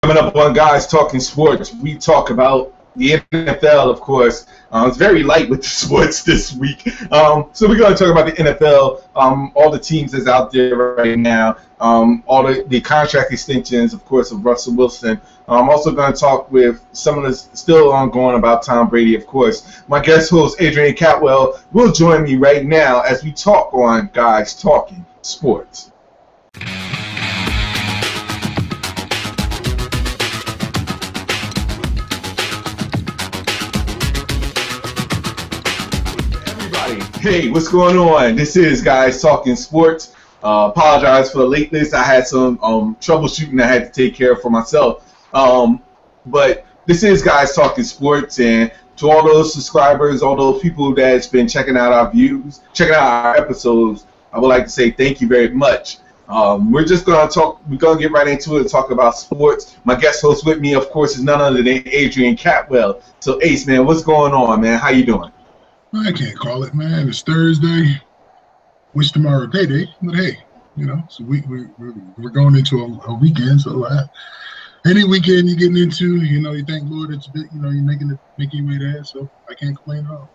Coming up on Guys Talking Sports, we talk about the NFL, of course. It's very light with the sports this week. So we're going to talk about the NFL, all the teams that's out there right now, all the contract extensions, of course, of Russell Wilson. I'm also going to talk with some of the still ongoing about Tom Brady, of course. My guest host, Adrian Catwell, will join me right now as we talk on Guys Talking Sports. Hey, what's going on? This is Guys Talking Sports. Apologize for the lateness. I had some troubleshooting I had to take care of for myself. But this is Guys Talking Sports, and to all those subscribers, all those people that's been checking out our views, checking out our episodes, I would like to say thank you very much. We're just going to talk. We're going to get right into it and talk about sports. My guest host with me, of course, is none other than Adrian Catwell. So, Ace, man, what's going on, man? How you doing? I can't call it, man. It's Thursday. Wish tomorrow payday, but hey, so we're going into a weekend. So any weekend you're getting into, you thank Lord that you're making your way there. So I can't complain at all.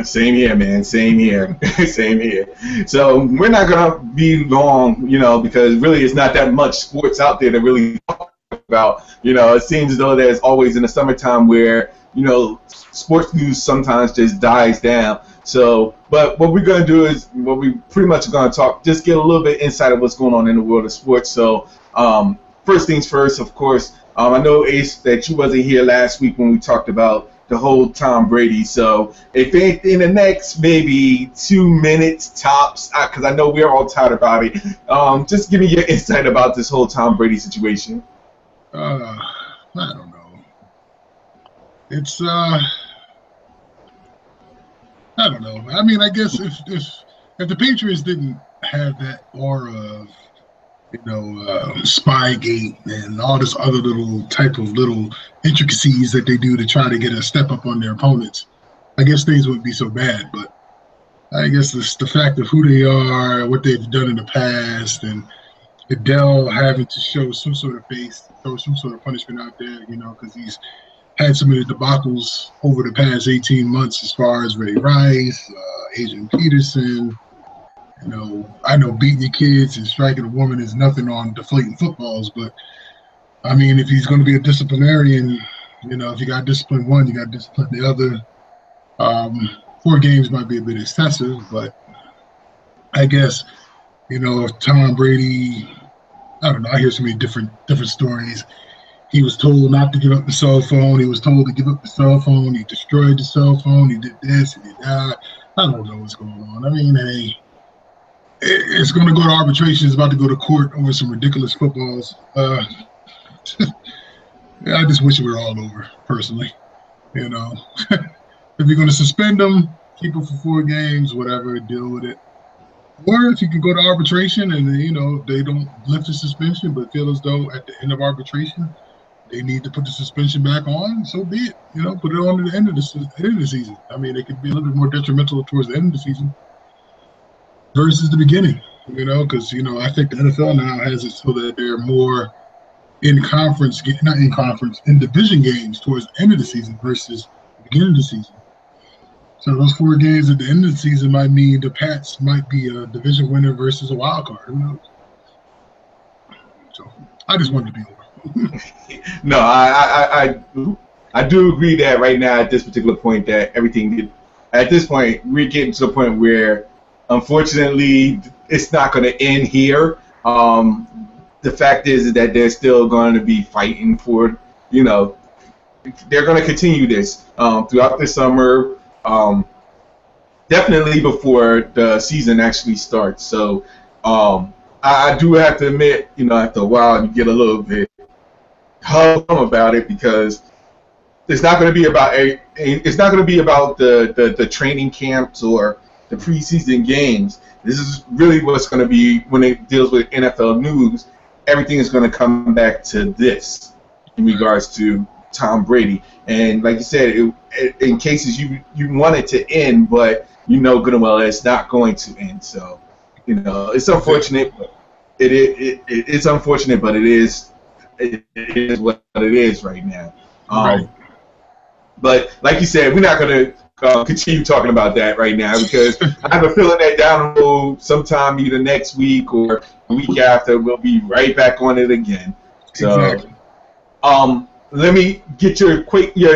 Same here, man. Same here. Same here. So we're not gonna be long, because really it's not that much sports out there to really talk about. It seems as though there's always in the summertime where sports news sometimes just dies down. So, but what we're going to do is, what we pretty much are going to just get a little bit insight of what's going on in the world of sports. So, first things first, of course, I know, Ace, that you wasn't here last week when we talked about the whole Tom Brady. So, if in the next maybe 2 minutes tops, because I know we're all tired about it, just give me your insight about this whole Tom Brady situation. I don't know. It's I don't know. I mean, I guess if the Patriots didn't have that aura of Spygate and all this other little intricacies that they do to try to get a step up on their opponents, I guess things wouldn't be so bad. But I guess it's the fact of who they are, what they've done in the past, and Adele having to show some sort of face, throw some sort of punishment out there, because he's had some of the debacles over the past 18 months as far as Ray Rice, Adrian Peterson. I know beating your kids and striking a woman is nothing on deflating footballs, but I mean, if he's going to be a disciplinarian, if you got discipline one, you got discipline the other. 4 games might be a bit excessive, but I guess, if Tom Brady, I don't know, I hear so many different stories. He was told not to give up the cell phone. He was told to give up the cell phone. He destroyed the cell phone. He did this. He did that. I don't know what's going on. I mean, hey, it's going to go to arbitration. It's about to go to court over some ridiculous footballs. I just wish it were all over, personally. If you're going to suspend them, keep them for 4 games, whatever, deal with it. Or if you can go to arbitration and, they don't lift the suspension but feel as though at the end of arbitration they need to put the suspension back on, so be it. Put it on at the end of the season. I mean, it could be a little bit more detrimental towards the end of the season versus the beginning, because, I think the NFL now has it so that they're more in division games towards the end of the season versus the beginning of the season. So those 4 games at the end of the season might mean the Pats might be a division winner versus a wild card. Who knows? So I just wanted to be over. No, I do agree that right now at this particular point that at this point we're getting to the point where unfortunately it's not going to end here. The fact is that they're still going to be fighting for, they're going to continue this throughout the summer, definitely before the season actually starts. So I do have to admit, after a while you get a little bit hum about it, because it's not going to be about the training camps or the preseason games. This is really what's going to be when it deals with NFL news. Everything is going to come back to this in regards to Tom Brady. And like you said, in cases you want it to end, but good and well it's not going to end. So it's unfortunate. It's unfortunate, but it is it is what it is right now. Right. But like you said, we're not going to continue talking about that right now because I have a feeling that down the road, sometime either next week or the week after, we'll be right back on it again. So, Exactly. Let me get your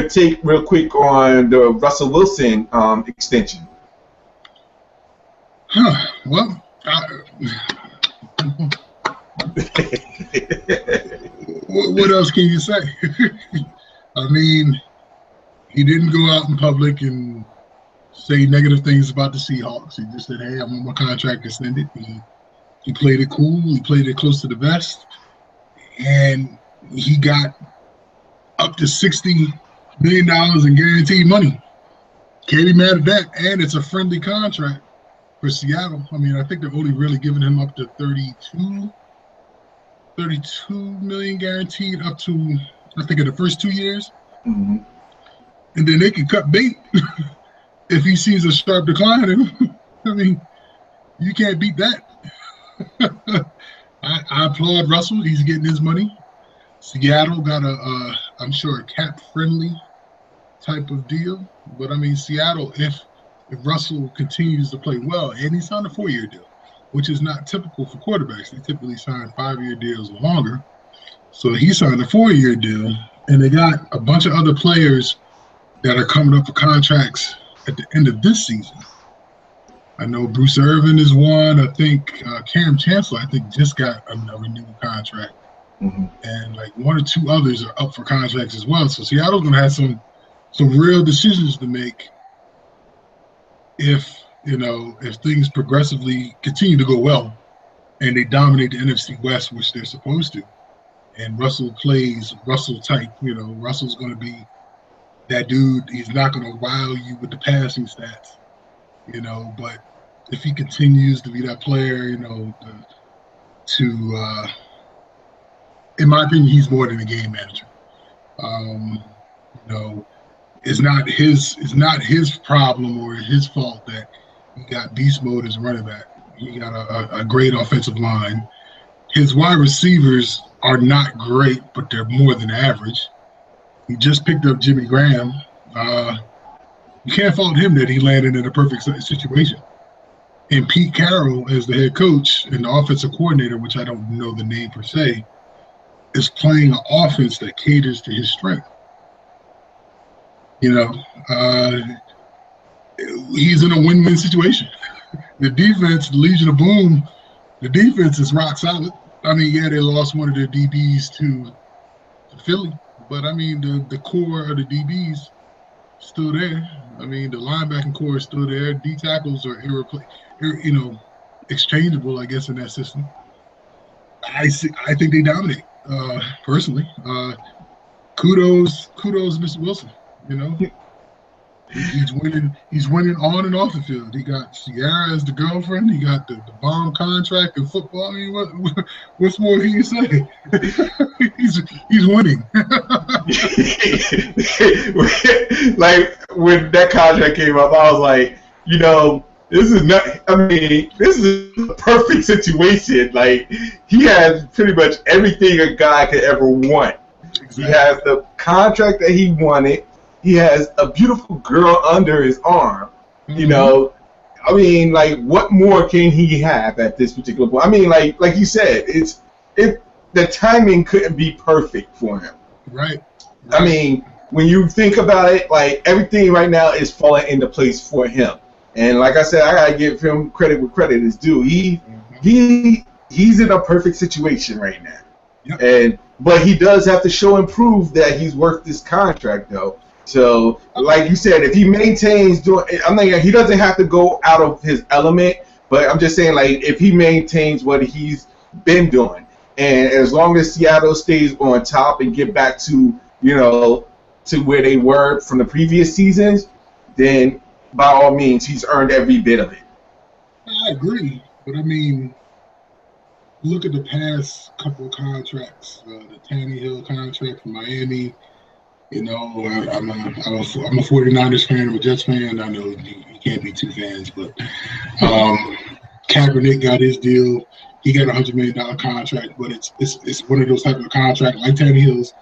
take real quick on the Russell Wilson extension. Well, what else can you say? I mean, he didn't go out in public and say negative things about the Seahawks. He just said, "Hey, I want my contract extended." He played it cool. He played it close to the vest, and he got up to $60 million in guaranteed money. Can't be mad at that, and it's a friendly contract for Seattle. I mean, I think they're only really giving him up to 32 million guaranteed up to, I think, in the first 2 years. Mm-hmm. And then they can cut bait if he sees a sharp decline. I mean, you can't beat that. I applaud Russell. He's getting his money. Seattle got I'm sure, a cap-friendly type of deal. But, I mean, Seattle, if Russell continues to play well, and he signed a 4-year deal, which is not typical for quarterbacks. They typically sign 5-year deals or longer. So he signed a 4-year deal, and they got a bunch of other players that are coming up for contracts at the end of this season. I know Bruce Irvin is one. I think Cam Chancellor, just got a renewed contract. Mm-hmm. And like 1 or 2 others are up for contracts as well. So Seattle's going to have some real decisions to make if things progressively continue to go well and they dominate the NFC West, which they're supposed to. And Russell plays Russell type. Russell's going to be that dude. He's not going to wow you with the passing stats, but if he continues to be that player, in my opinion, he's more than a game manager. It's not his problem or his fault that he got beast mode as a running back. He got a great offensive line. His wide receivers are not great, but they're more than average. He just picked up Jimmy Graham. You can't fault him that he landed in a perfect situation. And Pete Carroll, as the head coach and the offensive coordinator, which I don't know the name per se, is playing an offense that caters to his strength. He's in a win-win situation. The defense, the Legion of Boom, the defense is rock solid. I mean, yeah, they lost one of their DBs to Philly, but I mean, the core of the DBs still there. I mean, the linebacking core is still there. D tackles are exchangeable, I guess, in that system. I think they dominate. Personally, kudos, Mr. Wilson. He's winning. He's winning on and off the field. He got Ciara as the girlfriend. He got the bomb contract in football. I mean, what's more can you say? he's winning. Like when that contract came up, I was like, this is not. I mean, this is a perfect situation. Like he has pretty much everything a guy could ever want. Exactly. He has the contract that he wanted. He has a beautiful girl under his arm. Mm-hmm. I mean, like, what more can he have at this particular point? I mean, like you said, the timing couldn't be perfect for him. Right. I mean, when you think about it, like everything right now is falling into place for him. And like I said, I gotta give him credit where credit is due. He's in a perfect situation right now. Yep. But he does have to show and prove that he's worth this contract, though. So, like you said, if he maintains doing, he doesn't have to go out of his element. But I'm just saying, like, if he maintains what he's been doing, and as long as Seattle stays on top and get back to to where they were from the previous seasons, then by all means, he's earned every bit of it. I agree, but I mean, look at the past couple of contracts. The Tannehill contract from Miami. I'm a 49ers fan, I'm a Jets fan. I know you can't be two fans, but Kaepernick got his deal. he got $100 million contract, but it's one of those type of contract like Tannehill's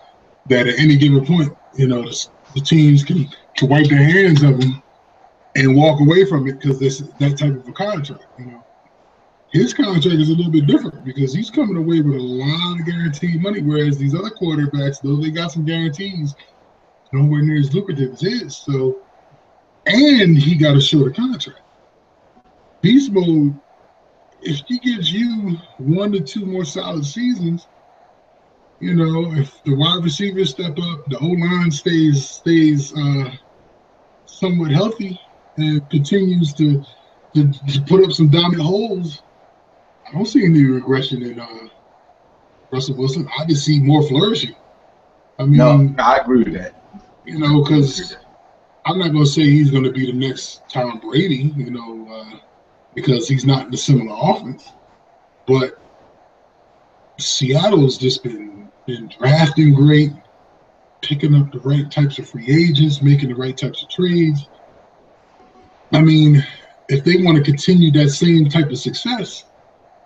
that at any given point, the teams can wipe their hands of him and walk away from it because this that type of a contract. His contract is a little bit different because he's coming away with a lot of guaranteed money, whereas these other quarterbacks, though they got some guarantees, nowhere near as lucrative as his. So, and he got a shorter contract. Beast mode, if he gives you 1 to 2 more solid seasons, if the wide receivers step up, the O-line stays somewhat healthy and continues to put up some dominant holes, I don't see any regression in Russell Wilson. I just see more flourishing. No, I agree with that. Because I'm not going to say he's going to be the next Tom Brady, because he's not in a similar offense. But Seattle's just been drafting great, picking up the right types of free agents, making the right types of trades. If they want to continue that same type of success,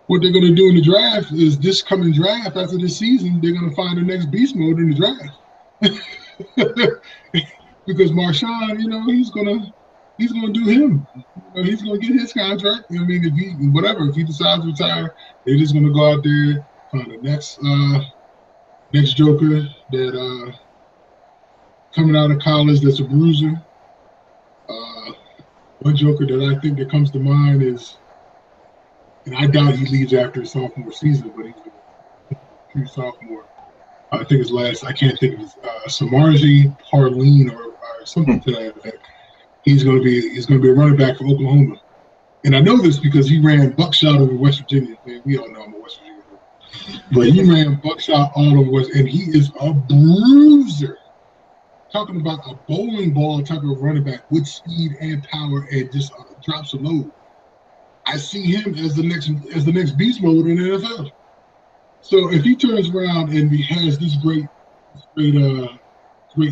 what they're going to do in the draft is this coming draft after this season, they're going to find the next beast mode in the draft. Because Marshawn, he's gonna do him. He's gonna get his contract. If he decides to retire, they're just gonna go out there, find the next joker that coming out of college that's a bruiser. One joker that I think that comes to mind is, and I doubt he leaves after his sophomore season, but he's a true sophomore. I think his last, I can't think of his, Samarji Parleen or something to that effect. He's going to be a running back for Oklahoma. And I know this because he ran buckshot over West Virginia. We all know I'm a West Virginia. But he ran buckshot all over West, and he is a bruiser. Talking about a bowling ball type of running back with speed and power and just drops a load. I see him as the next beast mode in the NFL. So if he turns around and he has this great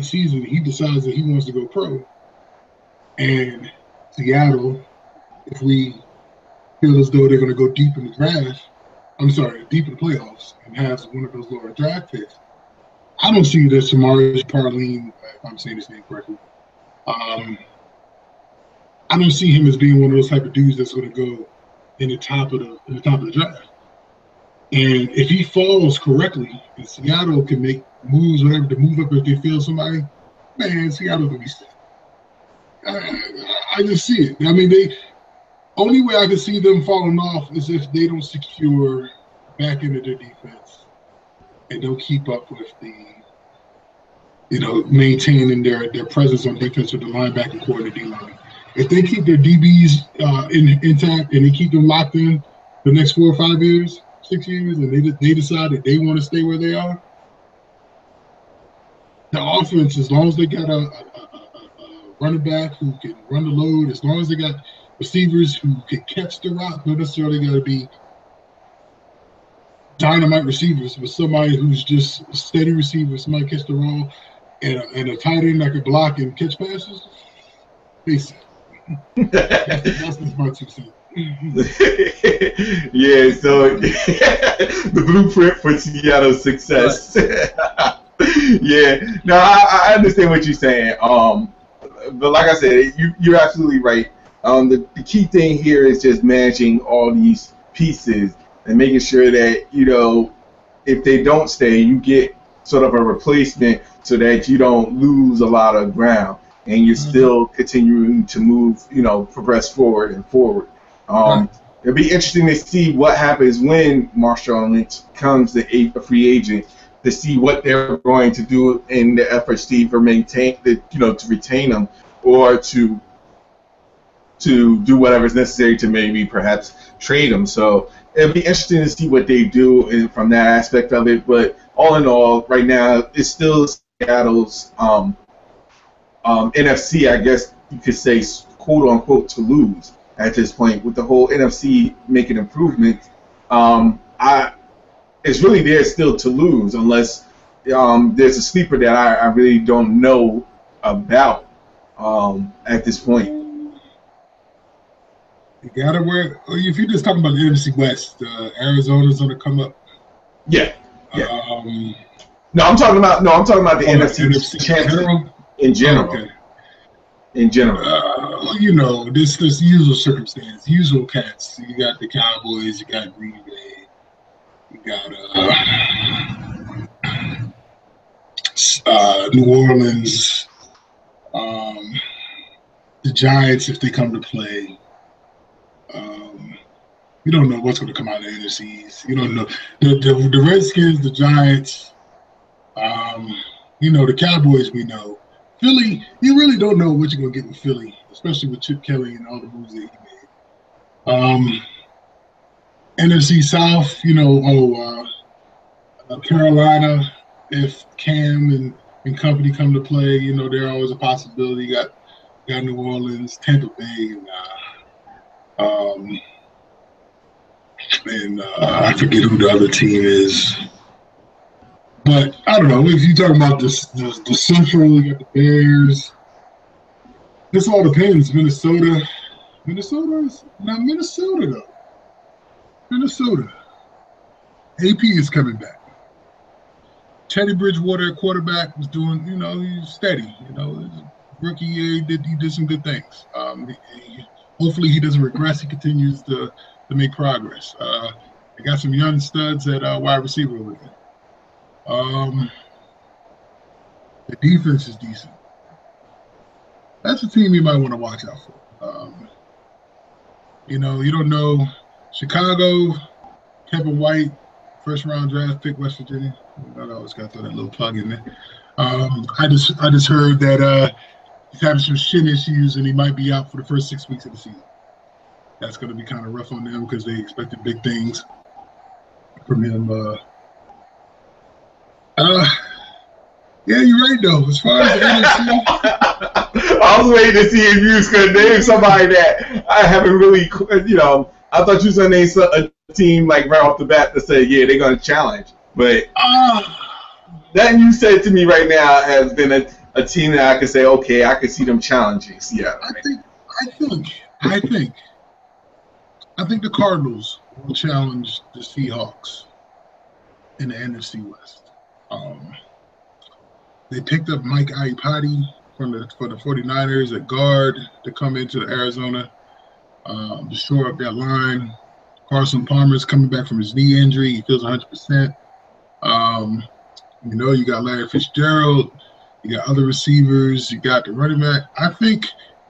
season, he decides that he wants to go pro. And Seattle, if we feel as though they're going to go deep in the playoffs and have one of those lower draft picks, I don't see that Samari Parleen, if I'm saying his name correctly, I don't see him as being one of those type of dudes that's going to go in the top of the draft. And if he falls correctly, and Seattle can make moves, whatever, to move up if they feel somebody, man, Seattle's gonna be sick. I just see it. The only way I can see them falling off is if they don't secure back into their defense and don't keep up with maintaining their presence on defense with the linebacker core and the D-line. If they keep their DBs intact and they keep them locked in the next 4 or 5 years, 6 years, and they decide that they want to stay where they are, the offense, as long as they got a running back who can run the load, as long as they got receivers who can catch the rock, not necessarily got to be dynamite receivers, but somebody who's just a steady receiver, somebody catch the ball, and a tight end that can block and catch passes, that's my 2 cents. Yeah, so the blueprint for Seattle's success. Yeah, no, I understand what you're saying. But like I said, you're absolutely right. The key thing here is just managing all these pieces and making sure that, if they don't stay, you get sort of a replacement so that you don't lose a lot of ground and you're still continuing to move, progress forward and forward. It'll be interesting to see what happens when Marshawn Lynch becomes a free agent, to see what they're going to do in the efforts to either to retain them or to do whatever is necessary to maybe perhaps trade them. So it'll be interesting to see what they do from that aspect of it. But all in all, right now, it's still Seattle's NFC, I guess you could say, quote unquote, to lose at this point, with the whole NFC making improvements. It's really there still to lose unless there's a sleeper that I really don't know about at this point. You gotta wear. If you're just talking about the NFC West, Arizona's gonna come up. Yeah, yeah. Um, No, I'm talking about the NFC in championship general. in general. Okay. In general. This usual circumstance, usual cats. You got the Cowboys, you got Green Bay, you got New Orleans, the Giants if they come to play. You don't know what's going to come out of the NFCs. You don't know the Redskins, the Giants. The Cowboys. We know Philly. You really don't know what you're going to get with Philly, especially with Chip Kelly and all the moves that he made. NFC South. Carolina. If Cam and company come to play, they're always a possibility. You got New Orleans, Tampa Bay, and I forget who the other team is. But I don't know. If you're talking about the Central, you got the Bears. This all depends. Minnesota is not Minnesota though. Minnesota. AP is coming back. Teddy Bridgewater, quarterback, was doing. He's steady. Rookie year, he did some good things. Hopefully he doesn't regress. He continues to make progress. They got some young studs at wide receiver over there. The defense is decent. That's a team you might want to watch out for. You don't know. Chicago, Kevin White, first round draft pick, West Virginia. I always got to throw that little plug in there. I just heard that he's having some shin issues and he might be out for the first 6 weeks of the season. That's going to be kind of rough on them because they expected big things from him. Yeah, you're right though. As far as the NFC, I was waiting to see if you was gonna name somebody that I haven't really. I thought you was gonna name a team like right off the bat to say, yeah, they're gonna challenge. But that you said to me right now has been a team that I could say, okay, I could see them challenging Seattle. I think the Cardinals will challenge the Seahawks in the NFC West. They picked up Mike Iupati for the 49ers at guard to come into Arizona to shore up that line. Carson Palmer's coming back from his knee injury. He feels 100%. You got Larry Fitzgerald. You got other receivers. You got the running back. I think,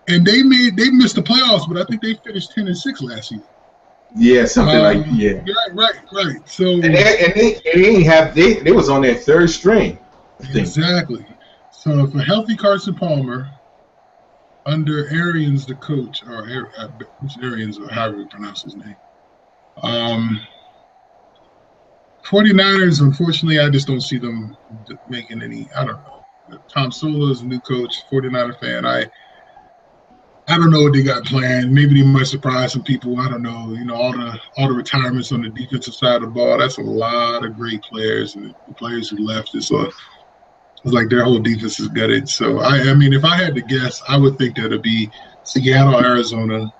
and they missed the playoffs, but I think they finished 10-6 last season. Yeah, something like yeah. Right. So they was on their third string. Exactly. So if a healthy Carson Palmer under Arians, the coach, or Arians, or however you pronounce his name. 49ers, unfortunately, I just don't see them making any. I don't know. Tom Solo is a new coach, 49er fan. I don't know what they got planned. Maybe they might surprise some people. I don't know. All the retirements on the defensive side of the ball. That's a lot of great players, and the players who left. It's like their whole defense is gutted. So I mean, if I had to guess, I would think that it'd be Seattle, Arizona,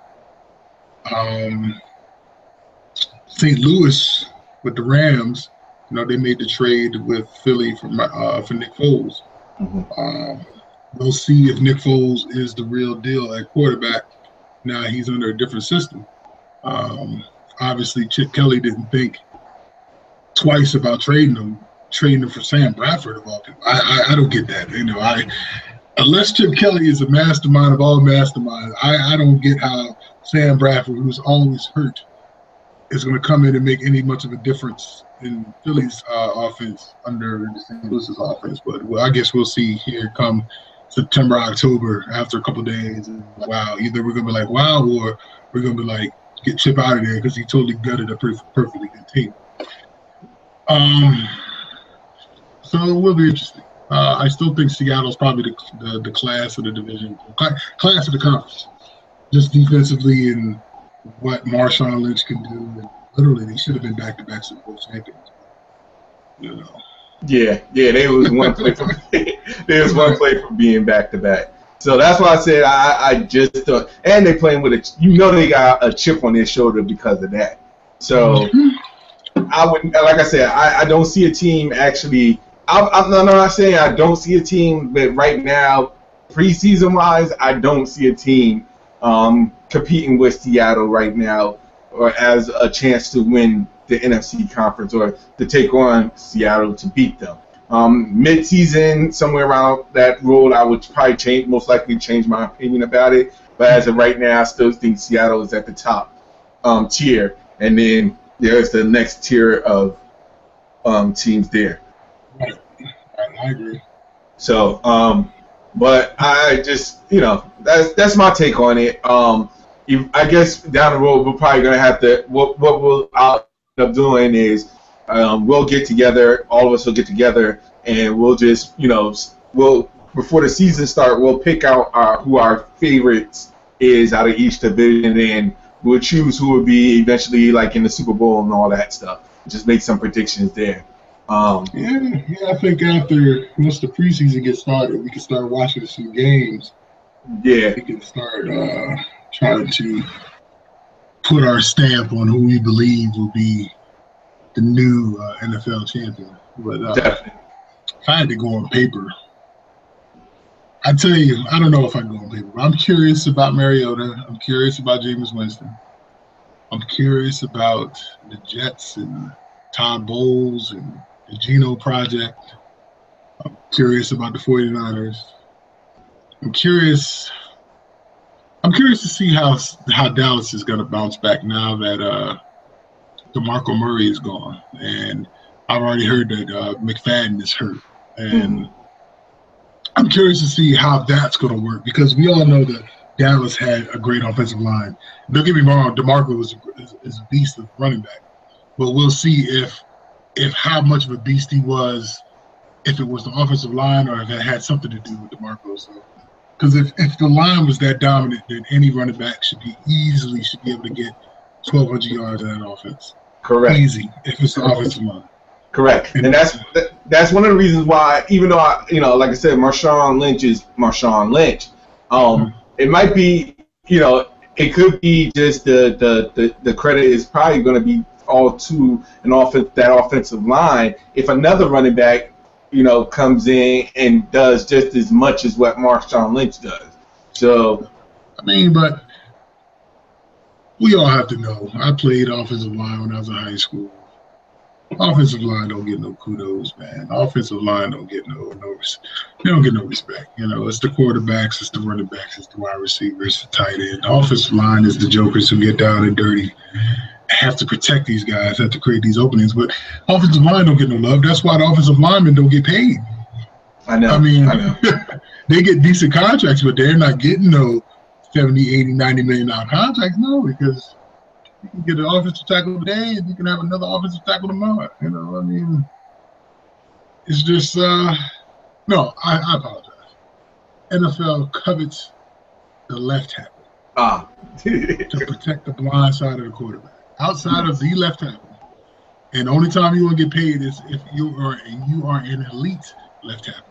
St. Louis with the Rams. They made the trade with Philly for Nick Foles. Mm-hmm. We'll see if Nick Foles is the real deal at quarterback. Now he's under a different system. Obviously, Chip Kelly didn't think twice about trading him for Sam Bradford of all people. I don't get that. Unless Chip Kelly is a mastermind of all masterminds, I don't get how Sam Bradford, who's always hurt, is going to come in and make any much of a difference in Philly's offense under St. Louis's offense. But I guess we'll see here come September, October, after a couple of days. And wow, either we're going to be like, wow, or we're going to be like, get Chip out of there because he totally gutted a perfectly good team. So it will be interesting. I still think Seattle's probably the class of the division, class of the conference, just defensively and what Marshawn Lynch can do. And literally, they should have been back-to-back Super Bowl champions. Yeah, there was one play from being back-to-back. So that's why I said I just thought, and they playing with they got a chip on their shoulder because of that. So I wouldn't, like I said, I don't see a team actually. I'm not saying I don't see a team, but right now, preseason wise, I don't see a team competing with Seattle right now, or as a chance to win the NFC conference or to take on Seattle to beat them. Mid-season, somewhere around that road, I would probably most likely change my opinion about it. But as of right now, I still think Seattle is at the top tier, and then there's the next tier of teams there. Right. I agree. So, but I just, that's my take on it. I guess down the road we're probably gonna have to. What we'll end up doing is we'll get together. All of us will get together, and we'll just, we'll before the season start, we'll pick out who our favorites is out of each division, and we'll choose who will be eventually like in the Super Bowl and all that stuff. Just make some predictions there. I think once the preseason gets started, we can start watching some games. Yeah, we can start trying to put our stamp on who we believe will be the new NFL champion. But definitely. If I had to go on paper, I tell you, I don't know if I can go on paper. But I'm curious about Mariota. I'm curious about Jameis Winston. I'm curious about the Jets and Todd Bowles and the Geno Project. I'm curious about the 49ers. I'm curious to see how Dallas is going to bounce back now that DeMarco Murray is gone. And I've already heard that McFadden is hurt. And I'm curious to see how that's going to work because we all know that Dallas had a great offensive line. Don't get me wrong, DeMarco is a beast of running back. But we'll see if how much of a beast he was, if it was the offensive line or if it had something to do with DeMarco. So, because if the line was that dominant, then any running back should be able to get 1,200 yards in that offense. Correct. Easy if it's the offensive line. Correct. And that's one of the reasons why, even though like I said, Marshawn Lynch is Marshawn Lynch. It might be, it could be just the credit is probably going to be all to that offensive line. If another running back, comes in and does just as much as what Marshawn Lynch does. So, but we all have to know. I played offensive line when I was in high school. Offensive line don't get no kudos, man. Offensive line don't get no they don't get no respect. It's the quarterbacks, it's the running backs, it's the wide receivers, the tight end. The offensive line is the jokers who get down and dirty, have to protect these guys, have to create these openings. But offensive line don't get no love. That's why the offensive linemen don't get paid. I know. They get decent contracts, but they're not getting no 70, 80, 90 million dollar contracts. No, because you can get an offensive tackle today and you can have another offensive tackle tomorrow. It's just no, I apologize. NFL covets the left tackle to protect the blind side of the quarterback. Outside of the left tackle, and the only time you want to get paid is if you are an elite left tackle.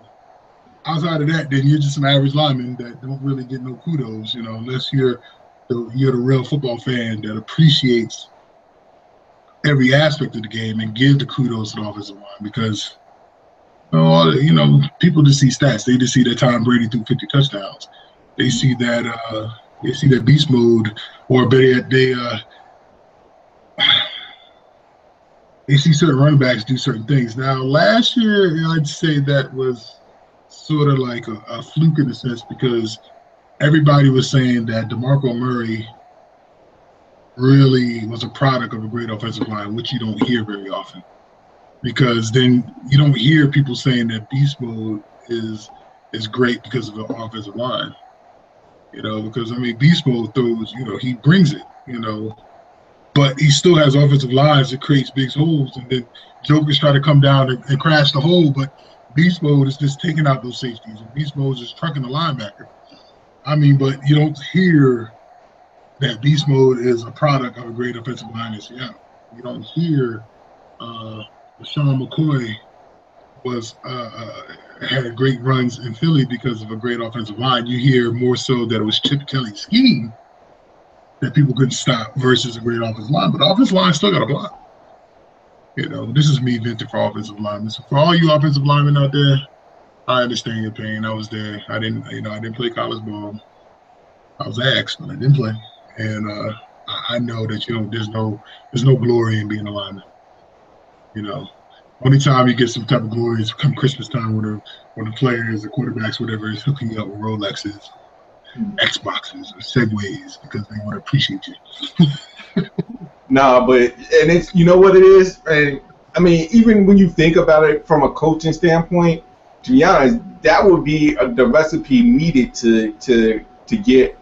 Outside of that, then you're just an average lineman that don't really get no kudos, unless you're the real football fan that appreciates every aspect of the game and give the kudos to the offensive line because people just see stats. They just see that Tom Brady threw 50 touchdowns. They see that beast mode, or they see certain running backs do certain things. Now, last year, I'd say that was sort of like a fluke in a sense because everybody was saying that DeMarco Murray really was a product of a great offensive line, which you don't hear very often. Because then you don't hear people saying that beast mode is great because of the offensive line. Because beast mode throws, he brings it, but he still has offensive lines that creates big holes, and then jokers try to come down and crash the hole, but beast mode is just taking out those safeties, and beast mode is just trucking the linebacker. But you don't hear that beast mode is a product of a great offensive line in Seattle. You don't hear Sean McCoy was had great runs in Philly because of a great offensive line. You hear more so that it was Chip Kelly's scheme that people couldn't stop versus a great offensive line. But the offensive line still got a block. This is me venting for offensive linemen. So for all you offensive linemen out there, I understand your pain. I was there. I didn't play college ball. I was asked, but I didn't play. And I know that there's no glory in being a lineman. Only time you get some type of glory is come Christmas time when the players, the quarterbacks, whatever, is hooking you up with Rolexes, Xboxes, or Segways because they want to appreciate you. Nah, and it's, you know what it is? And I mean, even when you think about it from a coaching standpoint, to be honest, that would be the recipe needed to get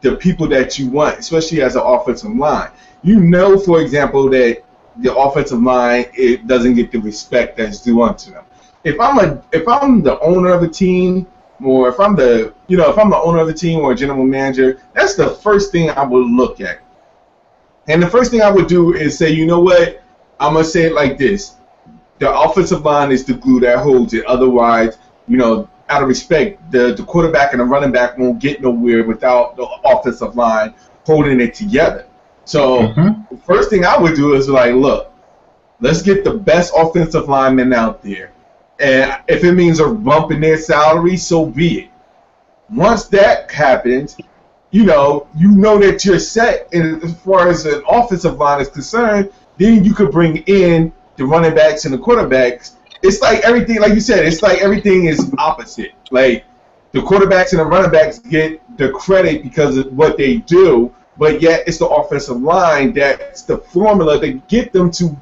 the people that you want, especially as an offensive line. For example, that the offensive line, it doesn't get the respect that's due unto them. If I'm the owner of a team, or if I'm the owner of the team or a general manager, that's the first thing I would look at. And the first thing I would do is say, you know what? I'm gonna say it like this: the offensive line is the glue that holds it. Otherwise, out of respect, the quarterback and the running back won't get nowhere without the offensive line holding it together. So the first thing I would do is like, look, let's get the best offensive linemen out there. And if it means a bump in their salary, so be it. Once that happens, you know that you're set. And as far as an offensive line is concerned, then you could bring in the running backs and the quarterbacks. It's like everything, like you said, it's like everything is opposite. Like the quarterbacks and the running backs get the credit because of what they do, but yet it's the offensive line that's the formula to get them to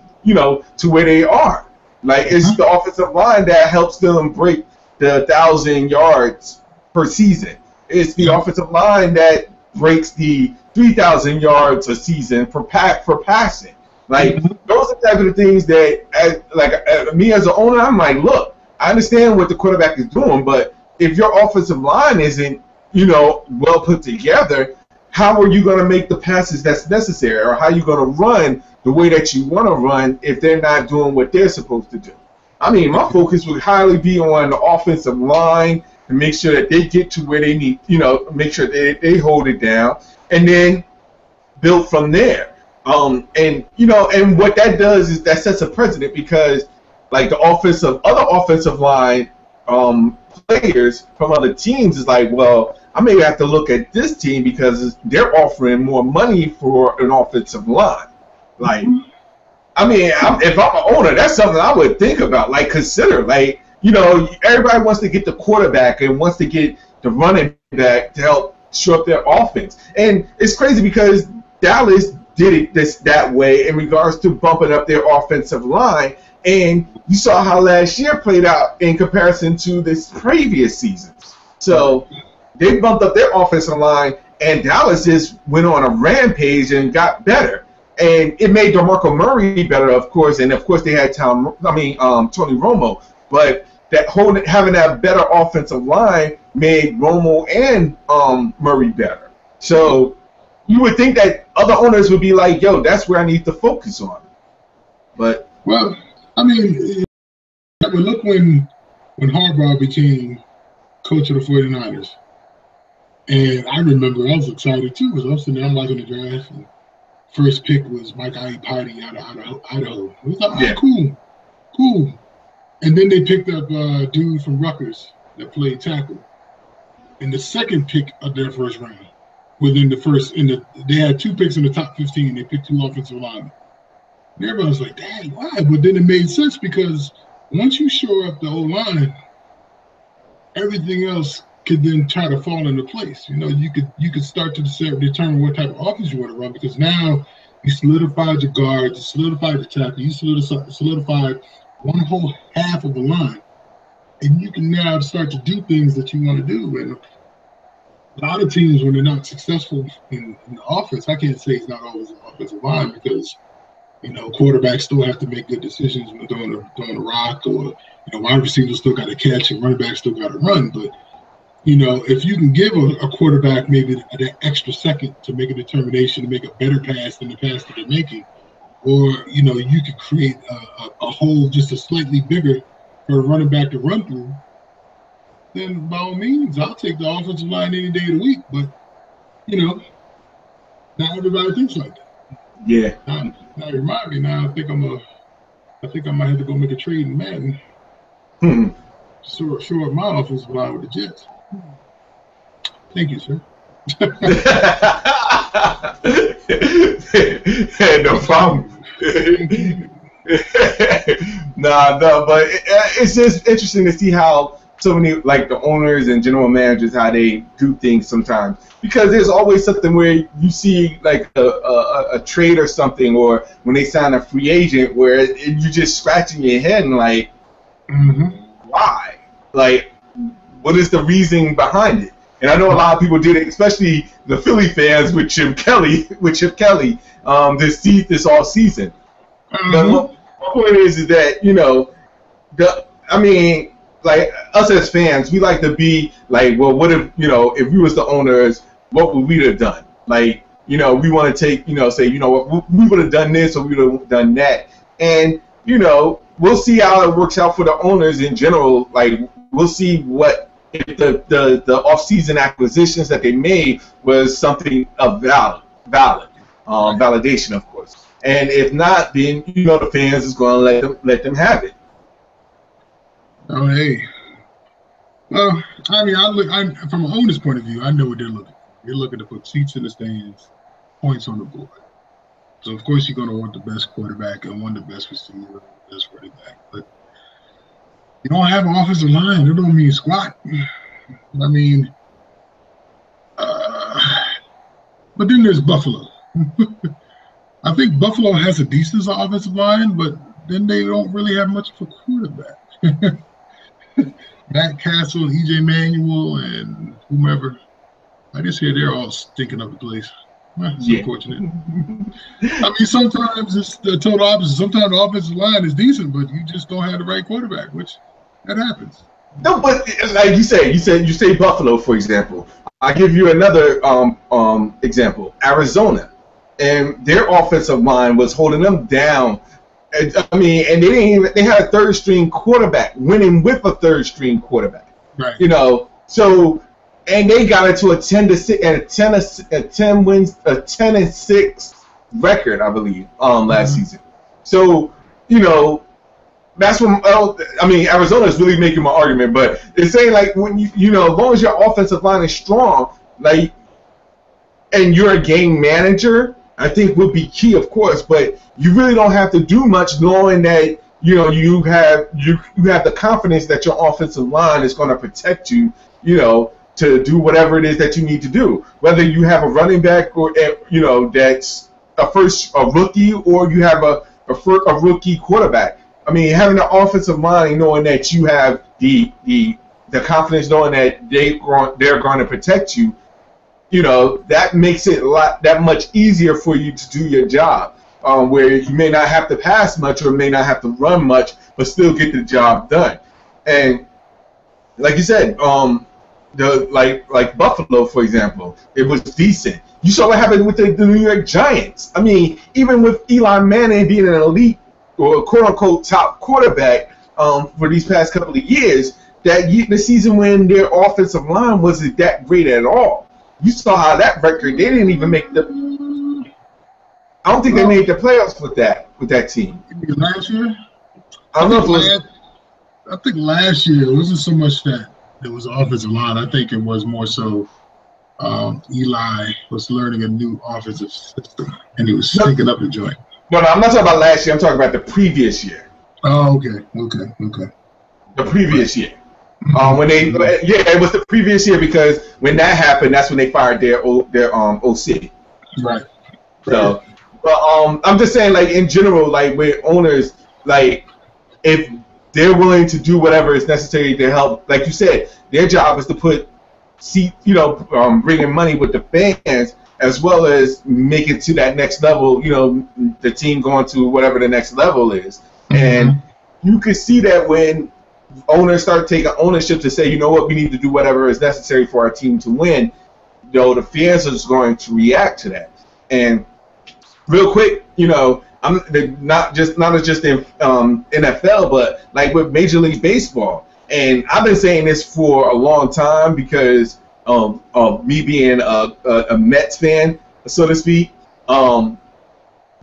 where they are. Like it's the offensive line that helps them break the 1,000 yards per season. It's the offensive line that breaks the 3,000 yards a season for passing. Like those are the type of things that, me as an owner, I'm like, look, I understand what the quarterback is doing, but if your offensive line isn't, well put together, how are you going to make the passes that's necessary, or how are you going to run the way that you want to run if they're not doing what they're supposed to do? I mean, my focus would highly be on the offensive line to make sure that they get to where they need, make sure they hold it down, and then build from there. And what that does is that sets a precedent, because like other offensive line players from other teams is like, well, I may have to look at this team because they're offering more money for an offensive line. Like, I mean, if I'm an owner, that's something I would think about, like consider, like, everybody wants to get the quarterback and wants to get the running back to help show up their offense. And it's crazy because Dallas did it that way in regards to bumping up their offensive line. And you saw how last year played out in comparison to this previous season. So they bumped up their offensive line, and Dallas just went on a rampage and got better. And it made DeMarco Murray better, of course, and of course they had Tony Romo. But having that better offensive line made Romo and Murray better. So you would think that other owners would be like, yo, that's where I need to focus on. But well, I mean, look when Harbaugh became coach of the 49ers. And I remember I was excited too, because I was sitting there watching the draft, and first pick was Mike Iupati out of Idaho. It was like, cool. And then they picked up a dude from Rutgers that played tackle. And the second pick of their first round, they had 2 picks in the top 15. They picked 2 offensive linemen. And everybody was like, dang, why? But then it made sense, because once you shore up the O-line, everything else could then try to fall into place. You could start to determine what type of offense you want to run, because now you solidified your guards, you solidified the tackle, you solidified one whole half of the line, and you can now start to do things that you want to do. And a lot of teams, when they're not successful in the offense, I can't say it's not always an offensive line, because quarterbacks still have to make good decisions when throwing the rock, or wide receivers still got to catch and running backs still got to run. But if you can give a quarterback maybe that extra second to make a determination, to make a better pass than the pass that they're making, or you could create a hole just a slightly bigger for a running back to run through, then by all means, I'll take the offensive line any day of the week. But, not everybody thinks like that. Yeah. Now you remind me. Now I think I might have to go make a trade in Madden. Shore up my offensive line with the Jets. Thank you, sir. Hey, no problem. No, but it's just interesting to see how so many, like the owners and general managers, how they do things sometimes. Because there's always something where you see like a trade or something, or when they sign a free agent, where you're just scratching your head and like, why? Like, what is the reasoning behind it? And I know a lot of people did it, especially the Philly fans with Chip Kelly, this all season. But my point is that, like us as fans, we like to be like, well, what if, if we was the owners, what would we have done? Like, we want to take, say, what, we would have done this or we would have done that. And, we'll see how it works out for the owners in general. Like, we'll see what if the off-season acquisitions that they made was something of valid validation, of course. And if not, then the fans is going to let them have it. Oh, hey. Well, I mean, from an owner's point of view, I know what they're looking for. They're looking to put seats in the stands, points on the board. So of course you're going to want the best quarterback and one of the best receiver, the best running back. But you don't have an offensive line. That don't mean squat. I mean, but then there's Buffalo. I think Buffalo has a decent offensive line, but then they don't really have much of a quarterback. Matt Castle, EJ Manuel, and whomever. I just hear they're all stinking up the place. It's unfortunate. I mean, sometimes it's the total opposite. Sometimes the offensive line is decent, but you just don't have the right quarterback, which that happens. No, but like you say Buffalo, for example. I'll give you another example. Arizona, and their offensive line was holding them down. I mean, and they had a third string quarterback winning with a third string quarterback. Right. So and they got into a 10-6 record, I believe, last season. So, that's when Arizona is really making my argument, but it's saying like when as long as your offensive line is strong, like, and you're a game manager, I think would be key, of course, but you really don't have to do much, knowing that you have the confidence that your offensive line is going to protect you, to do whatever it is that you need to do. Whether you have a running back or that's a rookie, or you have a rookie quarterback. I mean, having an offensive line, knowing that you have the confidence, knowing that they're going to protect you, that makes it that much easier for you to do your job. Where you may not have to pass much or may not have to run much, but still get the job done. And like you said, like Buffalo, for example, it was decent. You saw what happened with the New York Giants. I mean, even with Eli Manning being an elite or quote-unquote top quarterback for these past couple of years, the season when their offensive line wasn't that great at all. You saw how that record, they didn't even make I don't think they made the playoffs with that team. Last year? I don't know if it was. I think last year it wasn't so much that it was offensive line. I think it was more so Eli was learning a new offensive system, and he was sticking up the joint. No, I'm not talking about last year. I'm talking about the previous year. Oh, okay. The previous year. It was the previous year, because when that happened, that's when they fired their OC. Right. So, but I'm just saying, like in general, like with owners, like if they're willing to do whatever is necessary to help, like you said, their job is to put bringing money with the fans, as well as make it to that next level, the team going to whatever the next level is. And you can see that when owners start taking ownership to say, we need to do whatever is necessary for our team to win, the fans are going to react to that. And real quick, not just in NFL, but like with Major League Baseball. And I've been saying this for a long time because of me being a Mets fan, so to speak.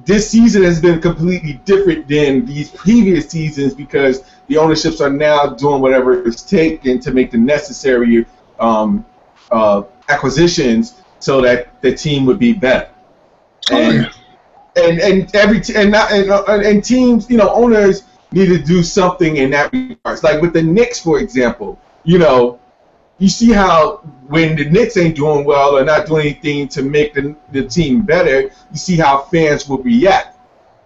This season has been completely different than these previous seasons because the ownerships are now doing whatever it's taken to make the necessary acquisitions so that the team would be better. And teams, owners need to do something in that regards. Like with the Knicks, for example, you see how when the Knicks ain't doing well or not doing anything to make the team better, you see how fans will react.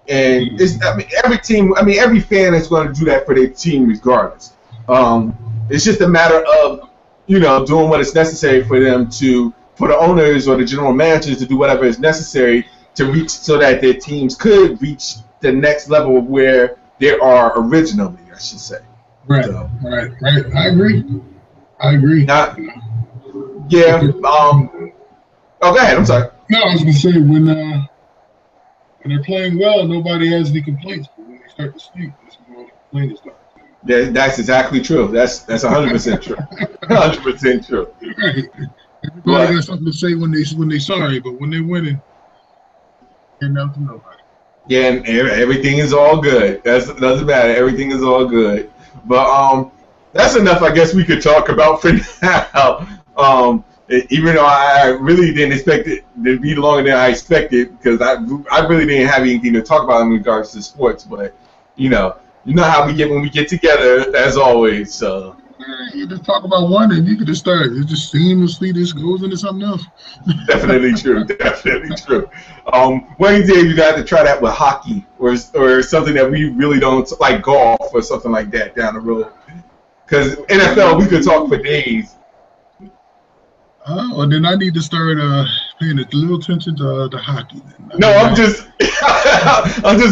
And every fan is going to do that for their team regardless. It's just a matter of, doing what is necessary for the owners or the general managers to do whatever is necessary to reach so that their teams could reach the next level of where they are originally, I should say. Right, so, right. I agree. Yeah. Go ahead. I'm sorry. No, I was gonna say when they're playing well, nobody has any complaints. But when they start to sleep, that's when all the complaints start. Yeah, that's exactly true. That's 100% true. 100% true. Right. Everybody got something to say when they sorry, but when they're winning, they're not to nobody. Yeah, and everything is all good. That doesn't matter. Everything is all good. But that's enough. I guess we could talk about for now. Even though I really didn't expect it to be longer than I expected, because I really didn't have anything to talk about in regards to sports. But you know how we get when we get together, as always. So you just talk about one, and you could just start. It just seamlessly just goes into something else. Definitely true. Definitely true. One day you got to try that with hockey or something that we really don't like, golf or something like that down the road. Because NFL, we could talk for days. Well, then I need to start paying a little attention to the hockey. Then. No, I'm just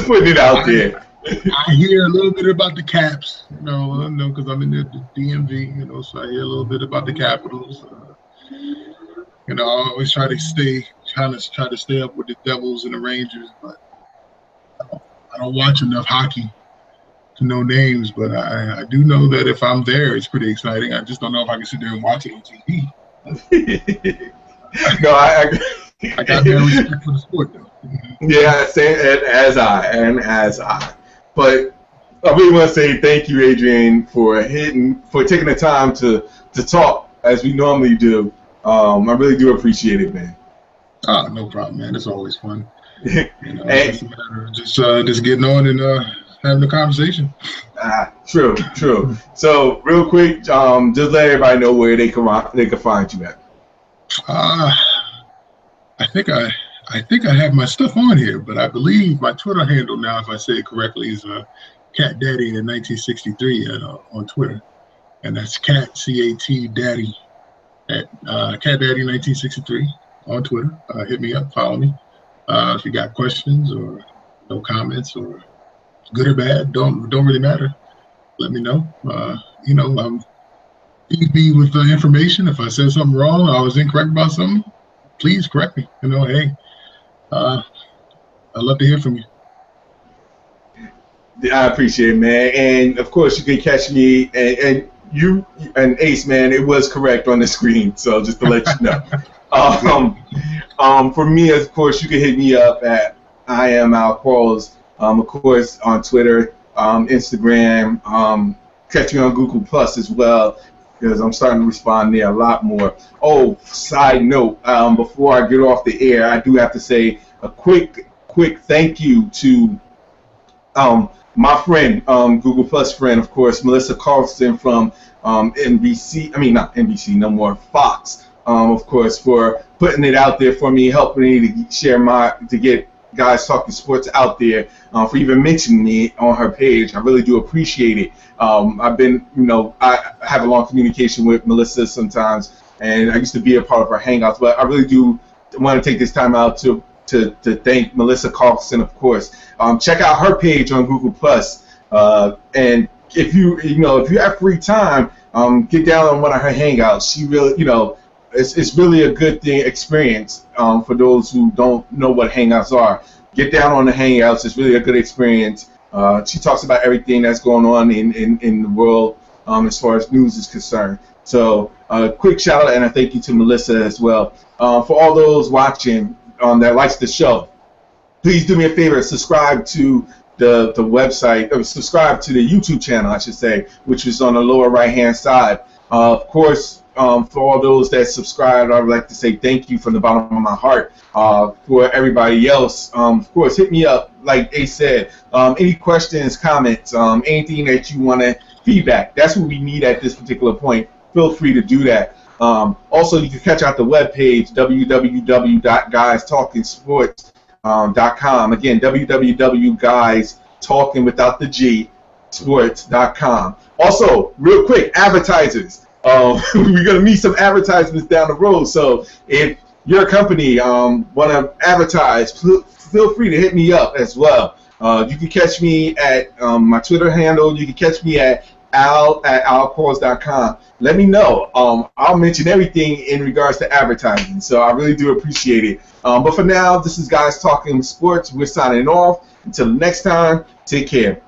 putting it out there. I hear a little bit about the Caps, because I'm in the DMV, so I hear a little bit about the Capitals. I always try to stay up with the Devils and the Rangers, but I don't watch enough hockey to know names. But I do know that if I'm there, it's pretty exciting. I just don't know if I can sit there and watch it on TV. No, I got no respect for the sport, though. Yeah, same as I. But I really want to say thank you, Adrian, for taking the time to talk as we normally do. I really do appreciate it, man. No problem, man. It's always fun. It's a matter of just getting on and having a conversation. True. So, real quick, just let everybody know where they can find you at. I think I have my stuff on here, but I believe my Twitter handle now, if I say it correctly, is Cat Daddy in 1963 on Twitter, and that's Cat CAT Daddy at Cat Daddy 1963 on Twitter. Hit me up, follow me. If you got questions or no comments or good or bad, don't really matter. Let me know. Feed me with the information. If I said something wrong, I was incorrect about something, please correct me. Hey, I'd love to hear from you. I appreciate it, man. And of course, you can catch me and you and Ace, man. It was correct on the screen, so just to let you know. For me, of course, you can hit me up at I am Al Quarles. Of course, on Twitter, Instagram, catch me on Google Plus as well, because I'm starting to respond there a lot more. Oh, side note, before I get off the air, I do have to say a quick thank you to my friend, Google Plus friend, of course, Melissa Carlson from NBC. I mean, not NBC, no more, Fox. Of course, for putting it out there for me, helping me to get Guys Talking Sports out there, for even mentioning me on her page. I really do appreciate it. I've been, I have a long communication with Melissa sometimes, and I used to be a part of her hangouts, but I really do want to take this time out to thank Melissa Carlson, of course. Check out her page on Google Plus, and if you have free time, get down on one of her hangouts. She really, it's really a good experience for those who don't know what hangouts are. get down on the Hangouts. It's really a good experience. She talks about everything that's going on in the world as far as news is concerned. So quick shout out and a thank you to Melissa as well. For all those watching that likes the show, please do me a favor, subscribe to the website, or subscribe to the YouTube channel, I should say, which is on the lower right-hand side. Of course, for all those that subscribe, I would like to say thank you from the bottom of my heart. For everybody else, of course, hit me up, like Ace said. Any questions, comments, anything that you want to feedback, that's what we need at this particular point. Feel free to do that. Also, you can catch out the webpage, www.guystalkinsports.com. Again, www.guystalking.com. Also, real quick, advertisers. We're going to meet some advertisements down the road. So if your company want to advertise, feel free to hit me up as well. You can catch me at my Twitter handle. You can catch me at al@alcause.com. Let me know. I'll mention everything in regards to advertising. So I really do appreciate it. But for now, this is Guys Talking Sports. We're signing off. Until next time, take care.